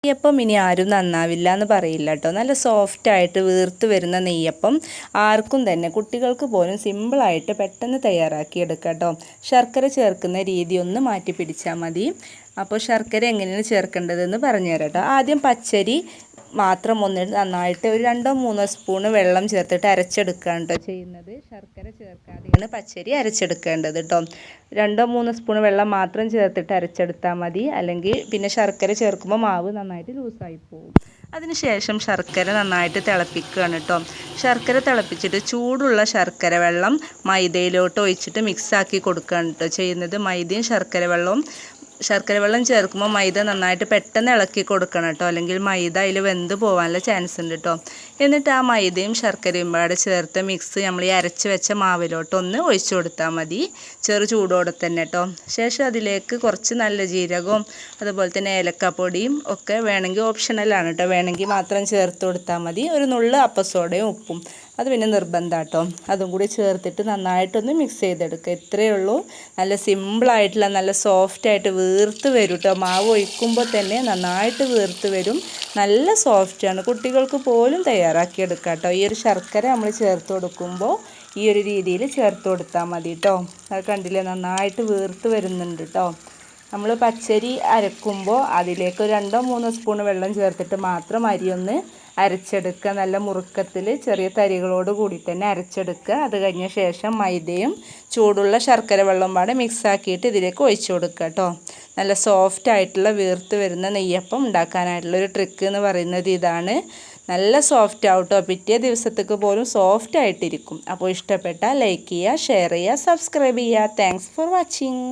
നെയ്യപ്പം ഇനി ആരും നന്നാവില്ല എന്ന് പറയില്ല കേട്ടോ. നല്ല സോഫ്റ്റായിട്ട് വീർത്ത് വരുന്ന നെയ്യപ്പം ആർക്കും തന്നെ, കുട്ടികൾക്ക് പോലും സിമ്പിളായിട്ട് പെട്ടെന്ന് തയ്യാറാക്കി എടുക്കാം കേട്ടോ. ശർക്കര ചേർക്കുന്ന രീതി ഒന്ന് മാറ്റി പിടിച്ചാൽ മതി. അപ്പോൾ ശർക്കര എങ്ങനെയാണ് ചേർക്കേണ്ടതെന്ന് പറഞ്ഞുതരാം കേട്ടോ. ആദ്യം പച്ചരി മാത്രം ഒന്ന് നന്നായിട്ട് ഒരു 2-3 സ്പൂണ് വെള്ളം ചേർത്തിട്ട് അരച്ചെടുക്കുകയാണ് കേട്ടോ ചെയ്യുന്നത്. ശർക്കര ചേർക്കാതെയാണ് പച്ചരി അരച്ചെടുക്കേണ്ടത് കേട്ടോ. 2-3 സ്പൂൺ വെള്ളം മാത്രം ചേർത്തിട്ട് അരച്ചെടുത്താൽ മതി. അല്ലെങ്കിൽ പിന്നെ ശർക്കര ചേർക്കുമ്പോൾ മാവ് നന്നായിട്ട് ലൂസായി പോകും. അതിനുശേഷം ശർക്കര നന്നായിട്ട് തിളപ്പിക്കുകയാണ് കേട്ടോ. ശർക്കര തിളപ്പിച്ചിട്ട് ചൂടുള്ള ശർക്കര വെള്ളം മൈദയിലോട്ട് ഒഴിച്ചിട്ട് മിക്സാക്കി കൊടുക്കുകയാണ് കേട്ടോ ചെയ്യുന്നത്. മൈദയും ശർക്കര വെള്ളം ചേർക്കുമ്പോൾ മൈദ നന്നായിട്ട് പെട്ടെന്ന് ഇളക്കി കൊടുക്കണം കേട്ടോ. അല്ലെങ്കിൽ മൈദ അതിൽ വെന്ത് പോകാനുള്ള ചാൻസ് ഉണ്ട് കേട്ടോ. എന്നിട്ട് ആ മൈദയും ശർക്കരയും പാടെ ചേർത്ത് മിക്സ് നമ്മൾ ഈ അരച്ച് വെച്ച മാവിലോട്ട് ഒന്ന് ഒഴിച്ചു കൊടുത്താൽ മതി, ചെറു ചൂടോടെ തന്നെ കേട്ടോ. ശേഷം അതിലേക്ക് കുറച്ച് നല്ല ജീരകവും അതുപോലെ തന്നെ ഏലക്കപ്പൊടിയും ഒക്കെ വേണമെങ്കിൽ ഓപ്ഷണലാണ് കേട്ടോ, വേണമെങ്കിൽ മാത്രം ചേർത്ത് കൊടുത്താൽ മതി. ഒരു നുള്ള് അപ്പസോഡയും ഉപ്പും അത് പിന്നെ നിർബന്ധം കേട്ടോ. അതും കൂടി ചേർത്തിട്ട് നന്നായിട്ടൊന്ന് മിക്സ് ചെയ്തെടുക്കുക. ഇത്രയേ ഉള്ളൂ. നല്ല സിമ്പിളായിട്ടുള്ള നല്ല സോഫ്റ്റായിട്ട് വീർത്ത് വരും കേട്ടോ. മാവ് ഒഴിക്കുമ്പോൾ തന്നെ നന്നായിട്ട് വീർത്ത് വരും. നല്ല സോഫ്റ്റാണ്, കുട്ടികൾക്ക് പോലും തയ്യാറാക്കിയെടുക്കാം കേട്ടോ. ഈ ഒരു ശർക്കര നമ്മൾ ചേർത്ത് കൊടുക്കുമ്പോൾ ഈ ഒരു രീതിയിൽ ചേർത്ത് കൊടുത്താൽ മതി കേട്ടോ. അത് കണ്ടില്ലേ, നന്നായിട്ട് വീർത്ത് വരുന്നുണ്ട് കേട്ടോ. നമ്മൾ പച്ചരി അരക്കുമ്പോൾ അതിലേക്ക് 2-3 സ്പൂൺ വെള്ളം ചേർത്തിട്ട് മാത്രം അരി ഒന്ന് അരച്ചെടുക്കുക. നല്ല മുറുക്കത്തിൽ ചെറിയ തരികളോട് കൂടി തന്നെ അരച്ചെടുക്കുക. അത് കഴിഞ്ഞ ശേഷം മൈദയും ചൂടുള്ള ശർക്കര വെള്ളം പാടെ മിക്സാക്കിയിട്ട് ഇതിലേക്ക് ഒഴിച്ചു കൊടുക്കുക കേട്ടോ. നല്ല സോഫ്റ്റായിട്ടുള്ള വീർത്ത് വരുന്ന നെയ്യപ്പം ഉണ്ടാക്കാനായിട്ടുള്ളൊരു ട്രിക്ക് എന്ന് പറയുന്നത് ഇതാണ്. നല്ല സോഫ്റ്റ് ആവട്ടോ, പിറ്റേ ദിവസത്തേക്ക് പോലും സോഫ്റ്റ് ആയിട്ടിരിക്കും. അപ്പോൾ ഇഷ്ടപ്പെട്ടാൽ ലൈക്ക് ചെയ്യുക, ഷെയർ ചെയ്യുക, സബ്സ്ക്രൈബ് ചെയ്യുക. Thanks for watching.